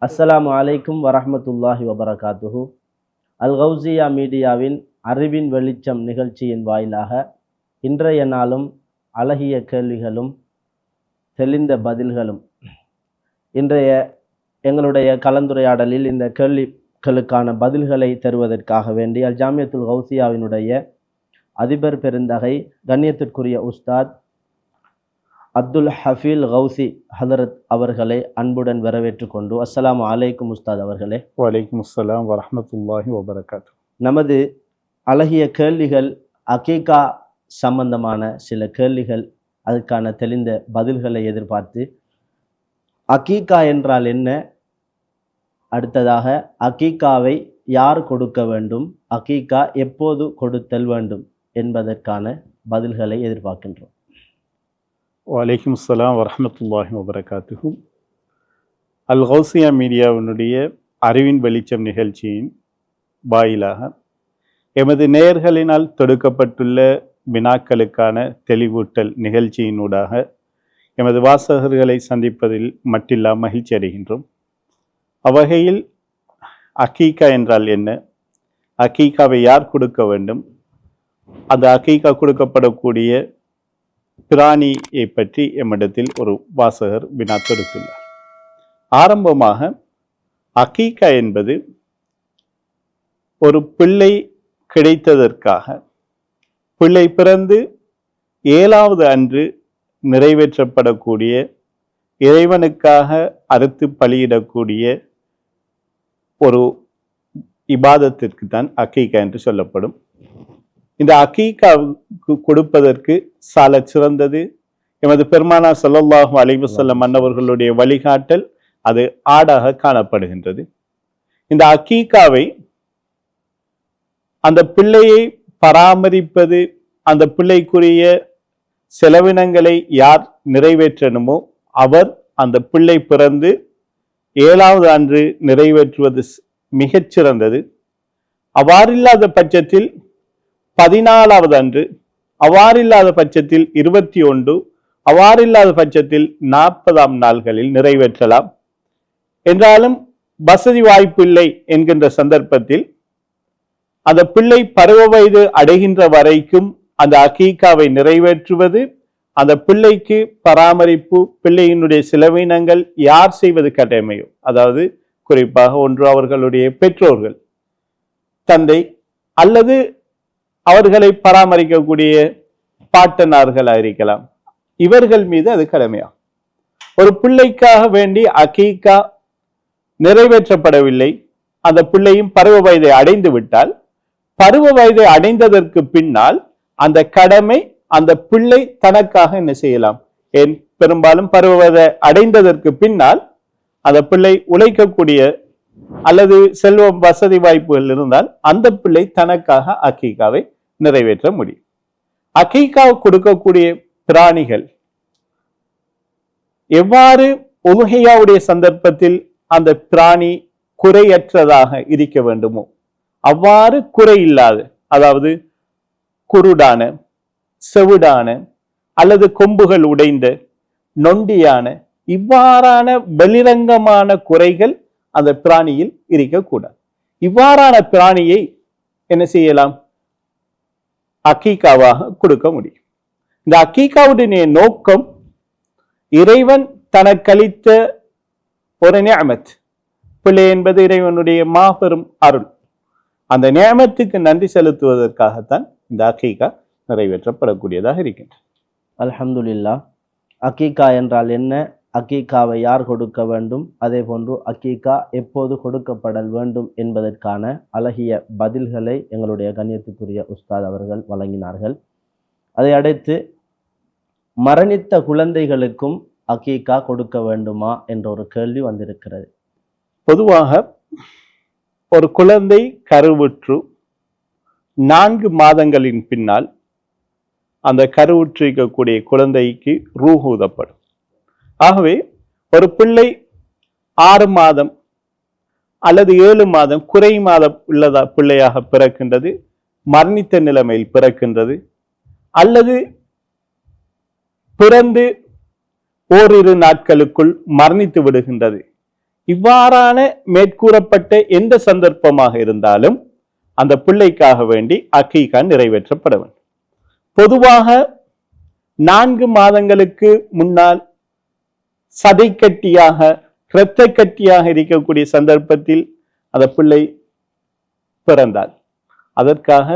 அஸ்ஸலாமு அலைக்கும் வரஹ்மத்துல்லாஹி வபரகாத்துஹு. அல் கௌசியா மீடியாவின் அறிவின் வெளிச்சம் நிகழ்ச்சியின் வாயிலாக இன்றைய நாளும் அழகிய கேள்விகளும் தெளிந்த பதில்களும். இன்றைய எங்களுடைய கலந்துரையாடலில் இந்த கேள்விகளுக்கான பதில்களை தருவதற்காக வேண்டி அல் ஜாமியத்துல் கௌசியாவினுடைய அதிபர் பெருந்தகை கண்ணியத்திற்குரிய உஸ்தாத் அப்துல் ஹஃபீல் கௌசி ஹதரத் அவர்களை அன்புடன் வரவேற்று கொண்டு, அஸ்ஸலாமு அலைக்கும் உஸ்தாத் அவர்களே. வலைக்கும் அஸ்ஸலாம் வரஹ்மத்துல்லாஹி வபரகாத்துஹு. நமது அழகிய கேள்விகள் அகீகா சம்பந்தமான சில கேள்விகள், அதுக்கான தெளிந்த பதில்களை எதிர்பார்த்து, அகீகா என்றால் என்ன, அடுத்ததாக அகீகாவை யார் கொடுக்க வேண்டும், அகீகா எப்போது கொடுத்தல் வேண்டும் என்பதற்கான பதில்களை எதிர்பார்க்கின்றோம். வலைக்கும் அஸ்ஸலாம் வரஹ்மத்துல்லாஹி வபரகாத்துஹு. அல் கௌசியா மீடியாவினுடைய அறிவின் வெளிச்சம் நிகழ்ச்சியின் வாயிலாக எமது நேயர்களினால் தொடுக்கப்பட்டுள்ள வினாக்களுக்கான தெளிவூட்டல் நிகழ்ச்சியினூடாக எமது வாசகர்களை சந்திப்பதில் மட்டில்லா மகிழ்ச்சி அடைகின்றோம். அவ்வகையில் அகீகா என்றால் என்ன, அகீகாவை யார் கொடுக்க வேண்டும், அந்த அகீகா கொடுக்கப்படக்கூடிய பிராணியை பற்றி எம்மிடத்தில் ஒரு வாசகர் வினா தொடுத்துள்ளார். ஆரம்பமாக அகீகா என்பது ஒரு பிள்ளை கிடைத்ததற்காக, பிள்ளை பிறந்து 7வது அன்று நிறைவேற்றப்படக்கூடிய, இறைவனுக்காக அறுத்து பலியிடக்கூடிய ஒரு இபாதத்திற்கு தான் அகீகா என்று சொல்லப்படும். இந்த அகீகாவுக்கு கொடுப்பதற்கு சால சிறந்தது எமது பெருமானார் ஸல்லல்லாஹு அலைஹி வஸல்லம் அன்னவர்களுடைய வழிகாட்டல் அது ஆடாக காணப்படுகின்றது. இந்த அகீகாவை, அந்த பிள்ளையை பராமரிப்பது, அந்த பிள்ளைக்குரிய செலவினங்களை யார் நிறைவேற்றணுமோ அவர் அந்த பிள்ளை பிறந்து 7வது அன்று நிறைவேற்றுவது மிகச்சிறந்தது. அவ்வாறில்லாத பட்சத்தில் 14வது அன்று, அவ்வாறில்லாத பட்சத்தில் 21, அவ்வாறில்லாத பட்சத்தில் 40ஆம் நாள்களில் நிறைவேற்றலாம். என்றாலும் வசதி வாய்ப்பு இல்லை என்கின்ற சந்தர்ப்பத்தில் அந்த பிள்ளை பருவ வயது அடைகின்ற வரைக்கும் அந்த அகீகாவை நிறைவேற்றுவது, அந்த பிள்ளைக்கு பராமரிப்பு, பிள்ளையினுடைய செலவினங்கள் யார் செய்வது கடமையோ, அதாவது குறிப்பாக ஒன்று அவர்களுடைய பெற்றோர்கள், தந்தை அல்லது அவர்களை பராமரிக்கக்கூடிய பாட்டனார்களாக இருக்கலாம், இவர்கள் மீது அது கடமையாகும். ஒரு பிள்ளைக்காக வேண்டி அகீகா நிறைவேற்றப்படவில்லை, அந்த பிள்ளையும் பருவ வயதை அடைந்து விட்டால், பருவ வயதை அடைந்ததற்கு பின்னால் அந்த கடமை அந்த பிள்ளை தனக்காக என்ன செய்யலாம். ஏன் பெரும்பாலும் பருவ வயதை அடைந்ததற்கு பின்னால் அந்த பிள்ளை உழைக்கக்கூடிய அல்லது செல்வம் வசதி வாய்ப்புகள் இருந்தால் அந்த பிள்ளை தனக்காக அகீகாவை நிறைவேற்ற முடியும். அகீகா கொடுக்கக்கூடிய பிராணிகள் எவ்வாறு உலுஹியாவுடைய சந்தர்ப்பத்தில் அந்த பிராணி குறையற்றதாக இருக்க வேண்டுமோ அவ்வாறு குறை இல்லாத, அதாவது குருடான, செவிடான அல்லது கொம்புகள் உடைந்த, நொண்டியான, இவ்வாறான வெளிரங்கமான குறைகள் அந்த பிராணியில் இருக்கக்கூடாது. இவ்வாறான பிராணியை என்ன செய்யலாம், அகீகாவாக கொடுக்க முடியும். இந்த அகீகாவுடைய நோக்கம் இறைவன் தனக்களித்த ஒரு நிஅமத். பிள்ளை என்பது இறைவனுடைய மாபெரும் அருள். அந்த நிஅமத்துக்கு நன்றி செலுத்துவதற்காகத்தான் இந்த அகீகா நிறைவேற்றப்படக்கூடியதாக இருக்கின்றது. அல்ஹம்துலில்லாஹ். அகீகா என்றால் என்ன, அகீகாவை யார் கொடுக்க வேண்டும், அதே போன்று அகீகா எப்போது கொடுக்கப்படல் வேண்டும் என்பதற்கான அழகிய பதில்களை எங்களுடைய கண்ணியத்துக்குரிய உஸ்தாத் அவர்கள் வழங்கினார்கள். அதை அடுத்து மரணித்த குழந்தைகளுக்கும் அகீகா கொடுக்க வேண்டுமா என்ற ஒரு கேள்வி வந்திருக்கிறது. பொதுவாக ஒரு குழந்தை கருவுற்று 4 மாதங்களின் பின்னால் அந்த கருவுற்றிருக்கக்கூடிய குழந்தைக்கு ரூஹ் ஊதப்படும். ஆகவே ஒரு பிள்ளை 6 மாதம் அல்லது 7 மாதம் குறை மாதம் உள்ளதா பிள்ளையாக பிறக்கின்றது, மரணித்த நிலைமையில் பிறக்கின்றது, அல்லது பிறந்து ஓரிரு நாட்களுக்குள் மரணித்து விடுகின்றது இவ்வாறான மேற்கூறப்பட்ட எந்த சந்தர்ப்பமாக இருந்தாலும் அந்த பிள்ளைக்காக வேண்டி அக்கீகா நிறைவேற்றப்பட வேண்டும். பொதுவாக 4 மாதங்களுக்கு முன்னால் சதை கட்டியாக இரத்த கட்டியாக இருக்கக்கூடிய சந்தர்ப்பத்தில் அந்த பிள்ளை பிறந்தால் அதற்காக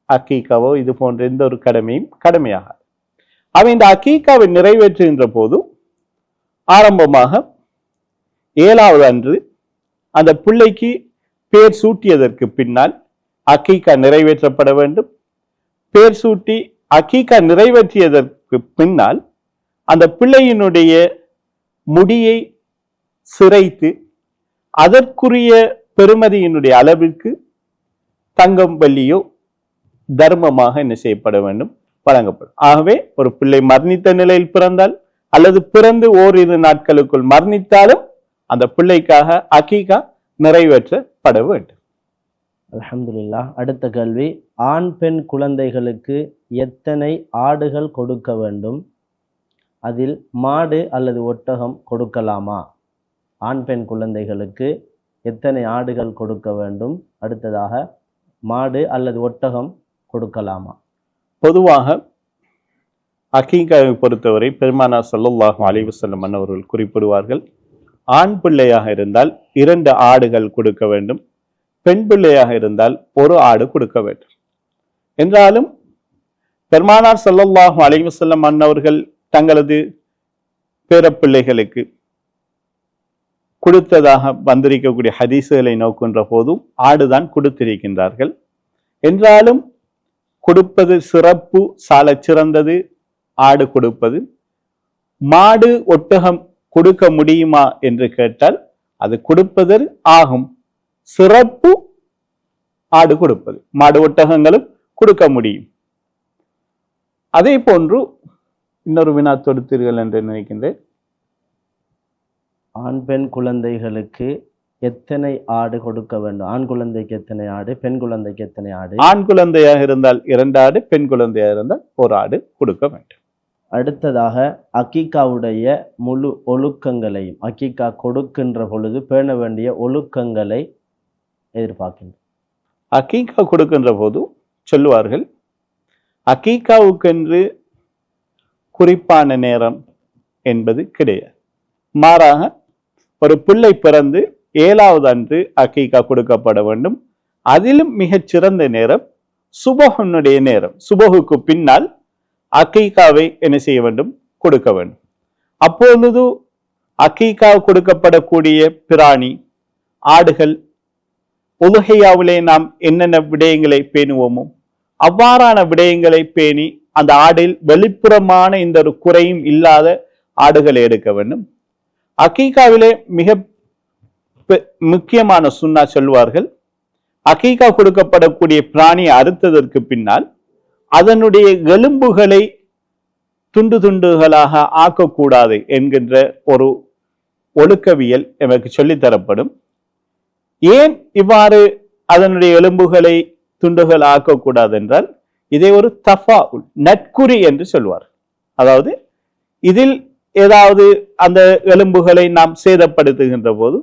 அக்கீகாவோ இது போன்ற எந்த ஒரு கடமையும் கடமையாகாது. அவன் இந்த அக்கீகாவை நிறைவேற்றுகின்ற போது ஆரம்பமாக 7வது அன்று அந்த பிள்ளைக்கு பேர் சூட்டியதற்கு பின்னால் அக்கீகா நிறைவேற்றப்பட வேண்டும். பேர் சூட்டி அக்கீகா நிறைவேற்றியதற்கு பின்னால் அந்த பிள்ளையினுடைய முடியை சிரைத்து அதற்குரிய பெறுமதியினுடைய அளவிற்கு தங்கம் வெள்ளியோ தர்மமாக என்ன செய்யப்பட வேண்டும், வழங்கப்படும். ஆகவே ஒரு பிள்ளை மரணித்த நிலையில் பிறந்தால் அல்லது பிறந்து ஓரிரு நாட்களுக்குள் மரணித்தாலும் அந்த பிள்ளைக்காக அக்கீகா நிறைவேற்றப்பட வேண்டும். அல்ஹம்துலில்லாஹ். அடுத்த கேள்வி, ஆண் பெண் குழந்தைகளுக்கு எத்தனை ஆடுகள் கொடுக்க வேண்டும்? அதில் மாடு அல்லது ஒட்டகம் கொடுக்கலாமா? ஆண் பெண் குழந்தைகளுக்கு எத்தனை ஆடுகள் கொடுக்க வேண்டும்? அடுத்ததாக மாடு அல்லது ஒட்டகம் கொடுக்கலாமா? பொதுவாக அக்கீகாவை பொறுத்தவரை பெருமானார் ஸல்லல்லாஹு அலைஹி வஸல்லம் அவர்கள் குறிப்பிடுவார்கள், ஆண் பிள்ளையாக இருந்தால் 2 ஆடுகள் கொடுக்க வேண்டும், பெண் பிள்ளையாக இருந்தால் 1 ஆடு கொடுக்க வேண்டும். என்றாலும் பெருமானார் ஸல்லல்லாஹு அலைஹி வஸல்லம் அவர்கள் தங்களது பேரப்பிள்ளைகளுக்கு கொடுத்ததாக வந்திருக்கக்கூடிய ஹதீசுகளை நோக்கின்ற போதும் ஆடுதான் கொடுத்திருக்கின்றார்கள். என்றாலும் கொடுப்பது சிறப்பு, சால சிறந்தது ஆடு கொடுப்பது. மாடு ஒட்டகம் கொடுக்க முடியுமா என்று கேட்டால் அது கொடுப்பதற்கு ஆகும். சிறப்பு ஆடு கொடுப்பது, மாடு ஒட்டகங்களும் கொடுக்க முடியும். அதே போன்று இன்னொரு வினா தொடுத்தீர்கள் என்று நினைக்கின்றேன். ஆண் பெண் குழந்தைகளுக்கு எத்தனை ஆடு கொடுக்க வேண்டும்? ஆண் குழந்தைக்கு எத்தனை ஆடு, பெண் குழந்தைக்கு எத்தனை ஆடு? ஆண் குழந்தையாக இருந்தால் 2 ஆடு, பெண் குழந்தையாக இருந்தால் 1 ஆடு கொடுக்க வேண்டும். அடுத்ததாக அக்கீகாவுடைய முழு ஒழுக்கங்களையும், அக்கீகா கொடுக்கின்ற பொழுது பேண வேண்டிய ஒழுக்கங்களை எதிர்பார்க்கின்றோம். அக்கீகா கொடுக்கின்ற போது சொல்லுவார்கள், அக்கீகாவுக்கென்று குறிப்பான நேரம் என்பது கிடையாது. மாறாக ஒரு பிள்ளை பிறந்து 7வது அன்று அக்கீகா கொடுக்கப்பட வேண்டும். அதிலும் மிகச் சிறந்த நேரம் சுபஹுனுடைய நேரம். சுபஹுக்கு பின்னால் அக்கீகாவை என்ன செய்ய வேண்டும், கொடுக்க வேண்டும். அப்பொழுது அக்கீகா கொடுக்கப்படக்கூடிய பிராணி ஆடுகள் உலுஹியாவிலே நாம் என்னென்ன விடயங்களை பேணுவோமோ அவ்வாறான விடயங்களை பேணி அந்த ஆடில் வெளிப்புறமான இந்த ஒரு குறையும் இல்லாத ஆடுகளை எடுக்க வேண்டும். அக்கீகாவிலே மிக முக்கியமான சுன்னா சொல்வார்கள், அக்கீகா கொடுக்கப்படக்கூடிய பிராணியை அறுத்ததற்கு பின்னால் அதனுடைய எலும்புகளை துண்டு துண்டுகளாக ஆக்கக்கூடாது என்கின்ற ஒரு ஒழுக்கவியல் எனக்கு சொல்லித்தரப்படும். ஏன் இவ்வாறு அதனுடைய எலும்புகளை துண்டுகள் ஆக்கக்கூடாது என்றால், இதை ஒரு தஃபாஉல், நற்குறி என்று சொல்வார். அதாவது இதில் ஏதாவது அந்த எலும்புகளை நாம் சேதப்படுத்துகின்ற போது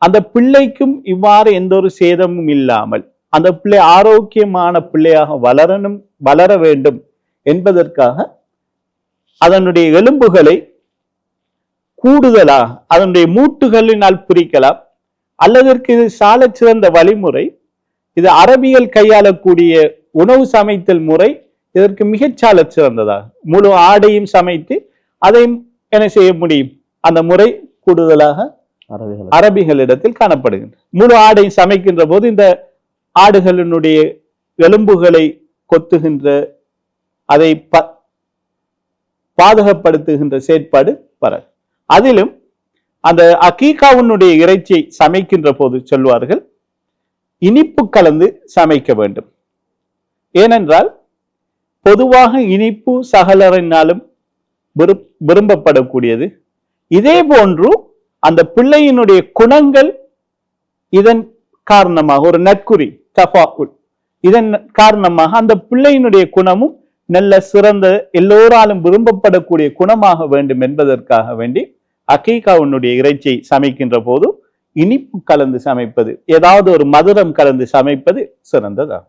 அந்த பிள்ளைக்கும் இவ்வாறு எந்த ஒரு சேதமும் இல்லாமல் அந்த பிள்ளை ஆரோக்கியமான பிள்ளையாக வளர வேண்டும் என்பதற்காக அதனுடைய எலும்புகளை கூடுதலாக அதனுடைய மூட்டுகளினால் பிரிக்கலாம். அல்லதற்கு இது சாலச் சிறந்த வழிமுறை. இது அரபியல் கையாளக்கூடிய உணவு சமைத்தல் முறை இதற்கு மிகச் சாலச் சிறந்ததாக. முழு ஆடையும் சமைத்து அதையும் என்ன செய்ய முடியும், அந்த முறை கூடுதலாக அரபிகளிடத்தில் காணப்படுகின்றது. முழு ஆடையும் சமைக்கின்ற போது இந்த ஆடுகளினுடைய எலும்புகளை கொத்துகின்ற, அதை பாதுகாப்படுத்துகின்ற செயற்பாடு வர. அதிலும் அந்த அக்கீகாவுடைய இறைச்சியை சமைக்கின்ற போது சொல்வார்கள், இனிப்பு கலந்து சமைக்க வேண்டும். ஏனென்றால் பொதுவாக இனிப்பு சகலரினாலும் விரும்பப்படக்கூடியது. இதே போன்று அந்த பிள்ளையினுடைய குணங்கள் இதன் காரணமாக ஒரு நற்குறி தஃபாஉல், இதன் காரணமாக அந்த பிள்ளையினுடைய குணமும் நல்ல சிறந்த எல்லோராலும் விரும்பப்படக்கூடிய குணமாக வேண்டும் என்பதற்காக வேண்டி அக்கீகாவுடைய இறைச்சியை சமைக்கின்ற போது இனிப்பு கலந்து சமைப்பது, ஏதாவது ஒரு மதுரம் கலந்து சமைப்பது சிறந்ததா?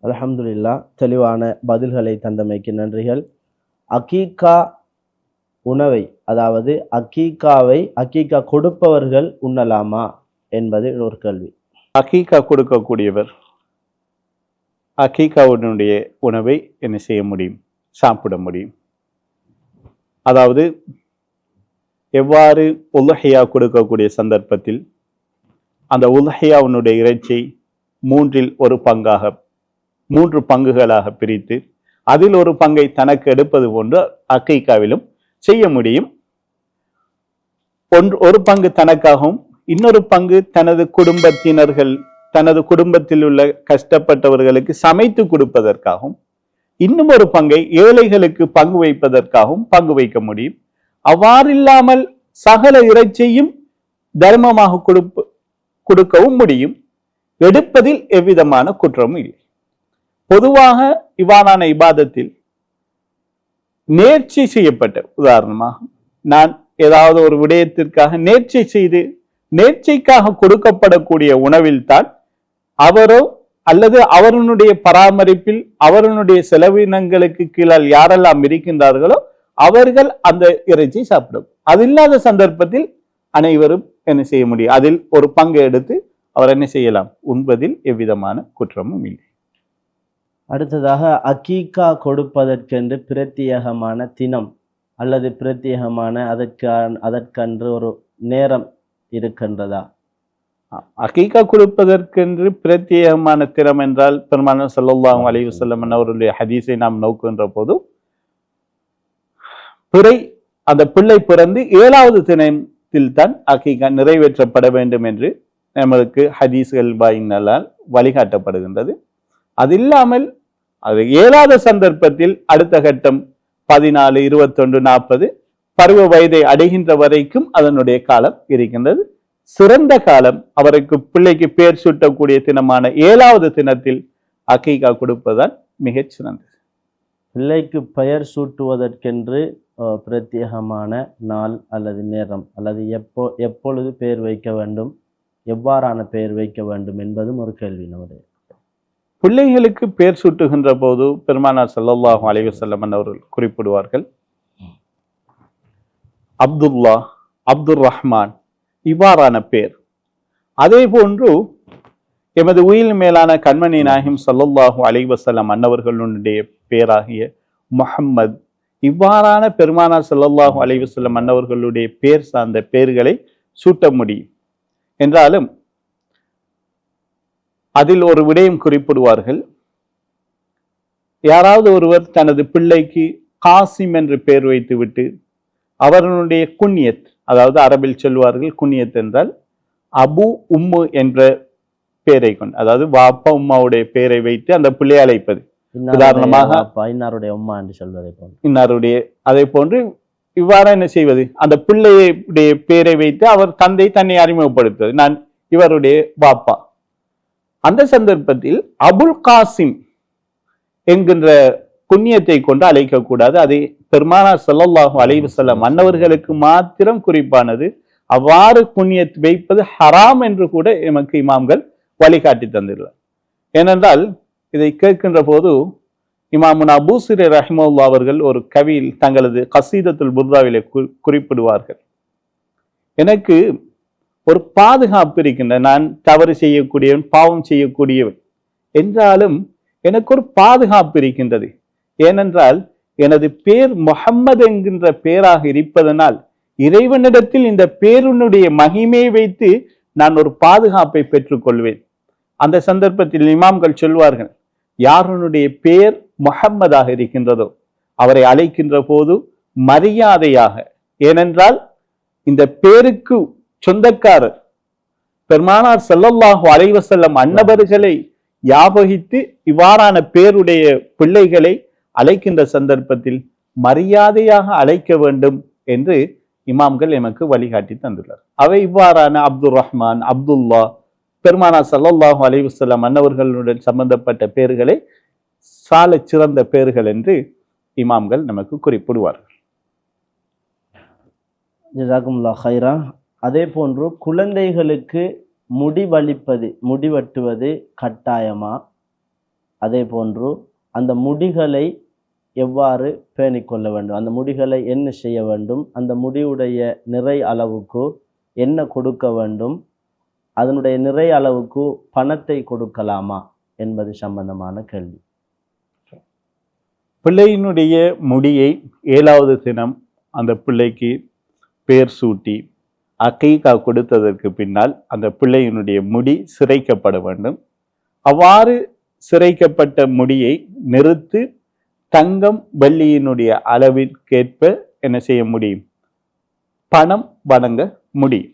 அல்ஹம்துலில்லாஹ், தெளிவான பதில்களை தந்தமைக்கு நன்றிகள். அகீகா உணவை, அதாவது அகீகா கொடுப்பவர்கள் உண்ணலாமா என்பது ஒரு கேள்வி. அகீகா கொடுக்கக்கூடியவர் அகீகாவுடைய உணவை என்ன செய்ய முடியும்? சாப்பிட முடியும். அதாவது எவ்வாறு உலஹியா கொடுக்கக்கூடிய சந்தர்ப்பத்தில் அந்த உலஹியாவுடைய இறைச்சி மூன்று பங்குகளாக பிரித்து அதில் ஒரு பங்கை தனக்கு எடுப்பது போன்று அகீகாவிலும் செய்ய முடியும். ஒரு பங்கு தனக்காகவும் இன்னொரு பங்கு தனது குடும்பத்தில் உள்ள கஷ்டப்பட்டவர்களுக்கு சமைத்து கொடுப்பதற்காகவும், இன்னும் ஒரு பங்கை ஏழைகளுக்கு பங்கு வைப்பதற்காகவும் பங்கு வைக்க முடியும். அவ்வாறில்லாமல் சகல இறைச்சியும் தர்மமாக கொடுக்கவும் முடியும். எடுப்பதில் எவ்விதமான குற்றமும் இல்லை. பொதுவாக இவ்வாறான இபாதத்தில் நேர்ச்சி செய்யப்பட்ட, உதாரணமாக நான் ஏதாவது ஒரு விடயத்திற்காக நேர்ச்சி செய்து நேர்ச்சிக்காக கொடுக்கப்படக்கூடிய உணவில் தான் அவரோ அல்லது அவருடைய பராமரிப்பில் அவருடைய செலவினங்களுக்கு கீழால் யாரெல்லாம் இருக்கின்றார்களோ அவர்கள் அந்த இறைச்சி சாப்பிடும். அது இல்லாத சந்தர்ப்பத்தில் அனைவரும் என்ன செய்ய முடியும்? அதில் ஒரு பங்கு எடுத்து அவர் என்ன செய்யலாம்? உண்பதில் எவ்விதமான குற்றமும் இல்லை. அடுத்ததாக, அகீகா கொடுப்பதற்கென்று பிரத்யேகமான தினம் அல்லது பிரத்யேகமான அதற்கென்று ஒரு நேரம் இருக்கின்றதா? அகீகா கொடுப்பதற்கென்று பிரத்யேகமான தினம் என்றால், பெருமானார் ஸல்லல்லாஹு அலைஹி வஸல்லம் அவருடைய ஹதீஸை நாம் நோக்குகின்ற போது, அந்த பிள்ளை பிறந்து 7வது தினத்தில் தான் அகீகா நிறைவேற்றப்பட வேண்டும் என்று நமக்கு ஹதீஸ்கள் வாயினால் வழிகாட்டப்படுகின்றது. அது இல்லாமல் அது இயலாத சந்தர்ப்பத்தில் அடுத்த கட்டம் 14, 21, 40 பருவ வயதை அடைகின்ற வரைக்கும் அதனுடைய காலம் இருக்கின்றது. சிறந்த காலம் அவருக்கு பிள்ளைக்கு பெயர் சூட்டக்கூடிய தினமான 7வது தினத்தில் அகீகா கொடுப்பதுதான் மிகச் சிறந்தது. பிள்ளைக்கு பெயர் சூட்டுவதற்கென்று பிரத்யேகமான நாள் அல்லது நேரம் அல்லது எப்பொழுது பெயர் வைக்க வேண்டும், எவ்வாறான பெயர் வைக்க வேண்டும் என்பதும் ஒரு கேள்வி. நம்முடைய பிள்ளைகளுக்கு பெயர் சூட்டுகின்ற போது பெருமானார் ஸல்லல்லாஹு அலைஹி வஸல்லம் அவர்கள் குறிப்பிடுவார்கள், அப்துல்லா, அப்துர் ரஹ்மான் இவ்வாறான பெயர். அதே போன்று எமது உயிர் மேலான கண்மணி நாயகம் ஸல்லல்லாஹு அலைஹி வஸல்லம் அன்னவர்களுடைய பெயராகிய முஹம்மது, இவ்வாறான பெருமானார் ஸல்லல்லாஹு அலைஹி வஸல்லம் அன்னவர்களுடைய பெயர் சார்ந்த பெயர்களை சூட்ட முடியும். என்றாலும் அதில் ஒரு விடயம் குறிப்பிடுவார்கள், யாராவது ஒருவர் தனது பிள்ளைக்கு காசிம் என்று பெயர் வைத்துவிட்டு அவர்களுடைய குன்யத், அதாவது அரபில் சொல்வார்கள் குன்யத் என்றால் அபு உம்மு என்ற பெயரை கொண்டு, அதாவது வாப்பா உம்மாவுடைய பெயரை வைத்து அந்த பிள்ளையை அழைப்பது. உதாரணமாக இன்னாருடைய உம்மா என்று சொல்வதை போன்று இன்னாருடைய, அதே போன்று இவ்வாறு என்ன செய்வது? அந்த பிள்ளையுடைய பெயரை வைத்து அவர் தந்தை தன்னை அறிமுகப்படுத்துவது, நான் இவருடைய வாப்பா. அந்த சந்தர்ப்பத்தில் அபுல் காசிம் என்கின்ற புண்ணியத்தை கொண்டு அழைக்கக்கூடாது. அதை பெருமானார் ஸல்லல்லாஹு அலைஹி வஸல்லம் அன்னவர்களுக்கு மாத்திரம் குறிப்பானது. அவ்வாறு புண்ணியத்தை வைப்பது ஹராம் என்று கூட எமக்கு இமாம்கள் வழிகாட்டி தந்துள்ளார். ஏனென்றால் இதை கேட்கின்ற போது இமாமுனா அபூசிரி ரஹிமஹுல்லாஹ் அவர்கள் ஒரு கவியில் தங்களது கசீதத்துல் புர்தாவிலே குறிப்பிடுவார்கள், எனக்கு ஒரு பாதுகாப்பு இருக்கின்ற, நான் தவறு செய்யக்கூடியவன், பாவம் செய்யக்கூடியவன் என்றாலும் எனக்கு ஒரு பாதுகாப்பு இருக்கின்றது. ஏனென்றால் எனது பேர் முஹம்மது என்கின்ற பெயராக இருப்பதனால் இறைவனிடத்தில் இந்த பேருனுடைய மகிமையை வைத்து நான் ஒரு பாதுகாப்பை பெற்றுக் கொள்வேன். அந்த சந்தர்ப்பத்தில் இமாம்கள் சொல்வார்கள், யாருடைய பெயர் முஹம்மதாக இருக்கின்றதோ அவரை அழைக்கின்ற போது மரியாதையாக, ஏனென்றால் இந்த பேருக்கு சொந்தக்காரர் பெருமானார் ஸல்லல்லாஹு அலைஹி வஸல்லம் அன்னவர்களை யாபகித்து இவ்வாறான பேருடைய பிள்ளைகளை அழைக்கின்ற சந்தர்ப்பத்தில் மரியாதையாக அழைக்க வேண்டும் என்று இமாம்கள் எமக்கு வழிகாட்டி தந்துள்ளார். அவை இவ்வாறான அப்துர் ரஹ்மான், அப்துல்லா, பெருமானார் ஸல்லல்லாஹு அலைஹி வஸல்லம் அன்னவர்களுடன் சம்பந்தப்பட்ட பெயர்களை சால சிறந்த பெயர்கள் என்று இமாம்கள் நமக்கு குறிப்பிடுவார்கள். ஜஸாக்குமுல்லாஹ் ஹைரா. அதே போன்று குழந்தைகளுக்கு முடி வெட்டுவது கட்டாயமா? அதே போன்று அந்த முடிகளை எவ்வாறு பேணிக்கொள்ள வேண்டும், அந்த முடிகளை என்ன செய்ய வேண்டும், அந்த முடியுடைய நிறை அளவுக்கு என்ன கொடுக்க வேண்டும், அதனுடைய நிறை அளவுக்கு பணத்தை கொடுக்கலாமா என்பது சம்பந்தமான கேள்வி. பிள்ளையினுடைய முடியை 7வது தினம் அந்த பிள்ளைக்கு பேர் சூட்டி அக்கீகா கொடுத்ததற்கு பின்னால் அந்த பிள்ளையினுடைய முடி சிரைக்கப்பட வேண்டும். அவ்வாறு சிரைக்கப்பட்ட முடியை நிறுத்து தங்கம் வெள்ளியினுடைய அளவிற்கேற்ப என்ன செய்ய முடியும், பணம் வழங்க முடியும்.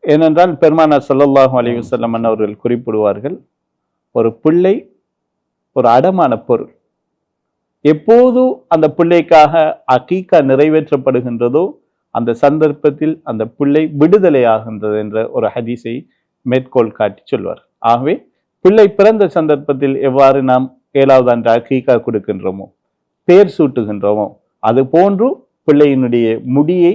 ஏனென்றால் பெருமானார் ஸல்லல்லாஹு அலைஹி வஸல்லம் அவர்கள் குறிப்பிடுவார்கள், ஒரு பிள்ளை ஒரு அடமான பொருள். எப்போது அந்த பிள்ளைக்காக அகீகா நிறைவேற்றப்படுகின்றதோ அந்த சந்தர்ப்பத்தில் அந்த பிள்ளை விடுதலை ஆகின்றது என்ற ஒரு ஹதீஸை மேற்கோள் காட்டி சொல்வார். ஆகவே பிள்ளை பிறந்த சந்தர்ப்பத்தில் எவ்வாறு நாம் 7வது அன்று அகீகா கொடுக்கின்றோமோ, பேர் சூட்டுகின்றோமோ, அது போன்று பிள்ளையினுடைய முடியை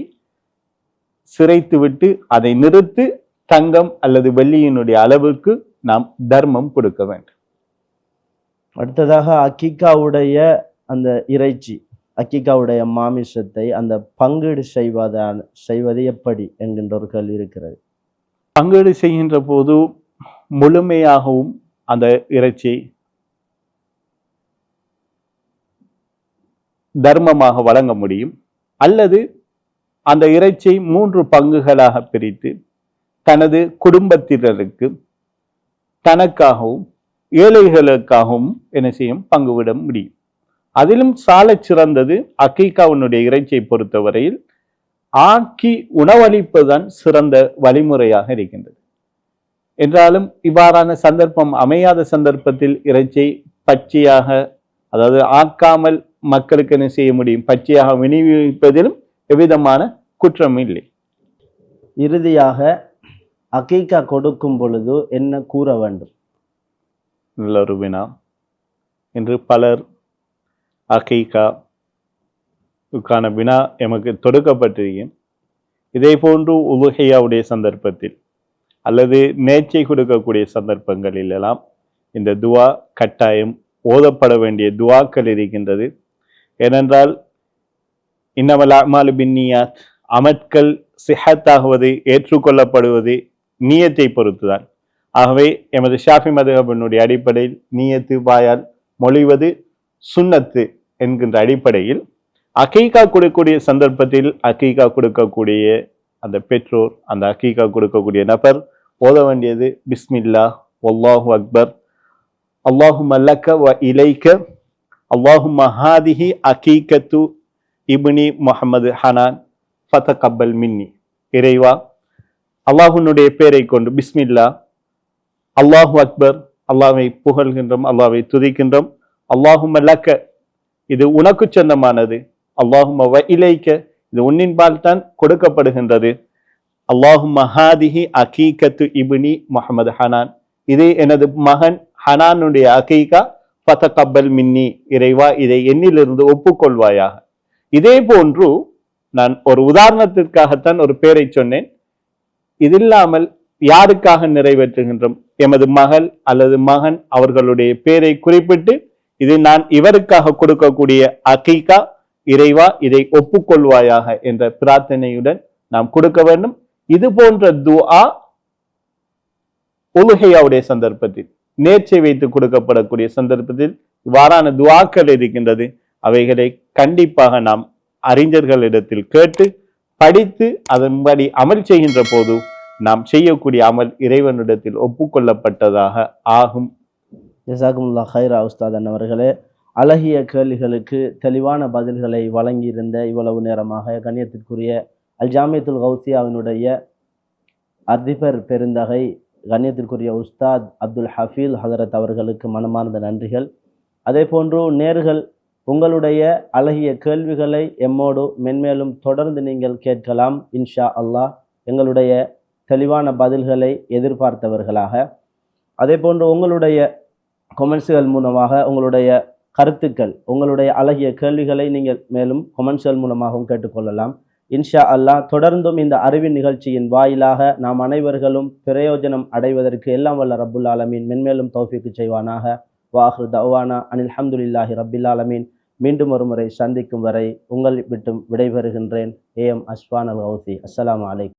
சிரைத்து விட்டு அதை நிறுத்து தங்கம் அல்லது வெள்ளியினுடைய அளவுக்கு நாம் தர்மம் கொடுக்க வேண்டும். அடுத்ததாக அக்கீகாவுடைய அந்த இறைச்சி, அக்கீகாவுடைய மாமிசத்தை அந்த பங்கீடு செய்வது எப்படி என்கின்ற ஒரு கேள்வி இருக்கிறது. பங்கீடு செய்கின்ற போது முழுமையாகவும் அந்த இறைச்சி தர்மமாக வழங்க முடியும், அல்லது அந்த இறைச்சியை 3 பங்குகளாக பிரித்து தனது குடும்பத்தினருக்கு, தனக்காகவும் ஏழைகளுக்காகவும் என்ன செய்யும் பங்குவிட முடியும். அதிலும் சாலச் சிறந்தது அக்கீகாவினுடைய இறைச்சியை பொறுத்தவரையில் ஆக்கி உணவளிப்பதுதான் சிறந்த வழிமுறையாக இருக்கின்றது. என்றாலும் இவ்வாறான சந்தர்ப்பம் அமையாத சந்தர்ப்பத்தில் இறைச்சியை பச்சையாக, அதாவது ஆக்காமல் மக்களுக்கு என்ன செய்ய முடியும், பச்சையாக விநியோகிப்பதிலும் எவ்விதமான குற்றம் இல்லை. இறுதியாக அக்கீகா கொடுக்கும் பொழுது என்ன கூற வேண்டும்? நல்ல ஒரு வினா. இன்று பலர் அகீகாவுக்கான வினா எமக்கு தொடுக்கப்பட்டிருக்கும். இதே போன்று உலுஹியாவுடைய சந்தர்ப்பத்தில் அல்லது நேர்ச்சை கொடுக்கக்கூடிய சந்தர்ப்பங்களில் எல்லாம் இந்த துவா கட்டாயம் ஓதப்பட வேண்டிய துவாக்கள் இருக்கின்றது. ஏனென்றால் இன்னமல் அமாலு பின்னியாத், அமட்கள் சிஹத்தாகுவது ஏற்றுக்கொள்ளப்படுவது நியத்தை பொறுத்துதான். ஆகவே எமது ஷாஃபி மதுஹபினுடைய அடிப்படையில் நியத்து வாயால் மொழிவது சுன்னத்து என்கின்ற அடிப்படையில் அகீகா கொடுக்கக்கூடிய சந்தர்ப்பத்தில் அகீகா கொடுக்கக்கூடிய அந்த பெற்றோர், அந்த அகீகா கொடுக்கக்கூடிய நபர் ஓத வேண்டியது பிஸ்மில்லா வல்லாஹு அக்பர் அல்லாஹும்ம லக்க வ இலைக்க அல்லாஹும்ம ஹாதிஹி அகீகத்து இப்னி முஹம்மது ஹனான் ஃபதகப்பல் மின்னி. இறைவா, அல்லாஹுனுடைய பேரை கொண்டு பிஸ்மில்லா, அல்லாஹு அக்பர், அல்லாஹ்வை புகழ்கின்றோம், அல்லாஹ்வை துதிக்கின்றோம். அல்லாஹும்ம லக்க, இது உனக்கு சொந்தமானது. அல்லாஹும்ம வ இலைக்க, இது உன்னின்பால் தான் கொடுக்கப்படுகின்றது. அல்லாஹும்ம ஹாதிஹி அகீகத்து இப்னி முஹம்மது ஹனான், இது எனது மகன் ஹனானுடைய அகீகா. ஃபதகப்பல் மின்னி, இறைவா இதை என்னிலிருந்து ஒப்புக்கொள்வாயாக. இதே போன்று நான் ஒரு உதாரணத்திற்காகத்தான் ஒரு பேரை சொன்னேன். இதில்லாமல் யாருக்காக நிறைவேற்றுகின்றோம், எமது மகள் அல்லது மகன் அவர்களுடைய பேரை குறிப்பிட்டு இது நான் இவருக்காக கொடுக்கக்கூடிய அகீகா, இறைவா இதை ஒப்புக்கொள்வாயாக என்ற பிரார்த்தனையுடன் நாம் கொடுக்க வேண்டும். இது போன்ற துஆ உலுஹியாவுடைய சந்தர்ப்பத்தில், நேர்ச்சை வைத்து கொடுக்கப்படக்கூடிய சந்தர்ப்பத்தில் இவ்வாறான துஆக்கள் இருக்கின்றது. அவைகளை கண்டிப்பாக நாம் அறிஞர்களிடத்தில் கேட்டு படித்து அதன்படி அமல் செய்கின்ற போது நாம் செய்யக்கூடிய அமல் இறைவனிடத்தில் ஒப்புக்கொள்ளப்பட்டதாக ஆகும். ஜஸாக்குமுல்லாஹ் ஹைரா உஸ்தாதன் அவர்களே. அழகிய கேள்விகளுக்கு தெளிவான பதில்களை வழங்கியிருந்த இவ்வளவு நேரமாக கண்ணியத்திற்குரிய அல் ஜாமியத்துல் கௌசியாவினுடைய அதிபர் பெருந்தகை கண்ணியத்திற்குரிய உஸ்தாத் அப்துல் ஹஃபீல் ஹதரத் அவர்களுக்கு மனமார்ந்த நன்றிகள். அதே போன்று நேர்கள் உங்களுடைய அழகிய கேள்விகளை எம்மோடு மென்மேலும் தொடர்ந்து நீங்கள் கேட்கலாம் இன்ஷா அல்லாஹ், எங்களுடைய தெளிவான பதில்களை எதிர்பார்த்தவர்களாக. அதே போன்று உங்களுடைய கொமெண்ட்ஸுகள் மூலமாக உங்களுடைய கருத்துக்கள், உங்களுடைய அழகிய கேள்விகளை நீங்கள் மேலும் கொமெண்ட்ஸ்கள் மூலமாகவும் கேட்டுக்கொள்ளலாம். இன்ஷா அல்லாஹ் தொடர்ந்தும் இந்த அறிவின் நிகழ்ச்சியின் வாயிலாக நாம் அனைவர்களும் பிரயோஜனம் அடைவதற்கு எல்லாம் வல்ல ரப்புல் ஆலமீன் மென்மேலும் தௌஃபீக்கு செய்வானாக. வாஹ்ரு தஅவானா அனில் ஹம்துலில்லாஹி ரப்பில் ஆலமீன். மீண்டும் ஒரு முறை சந்திக்கும் வரை உங்கள் விட்டும் விடைபெறுகின்றேன். ஏஎம் அஸ்வான் அல் கௌசி. அஸ்ஸலாமு அலைக்கும்.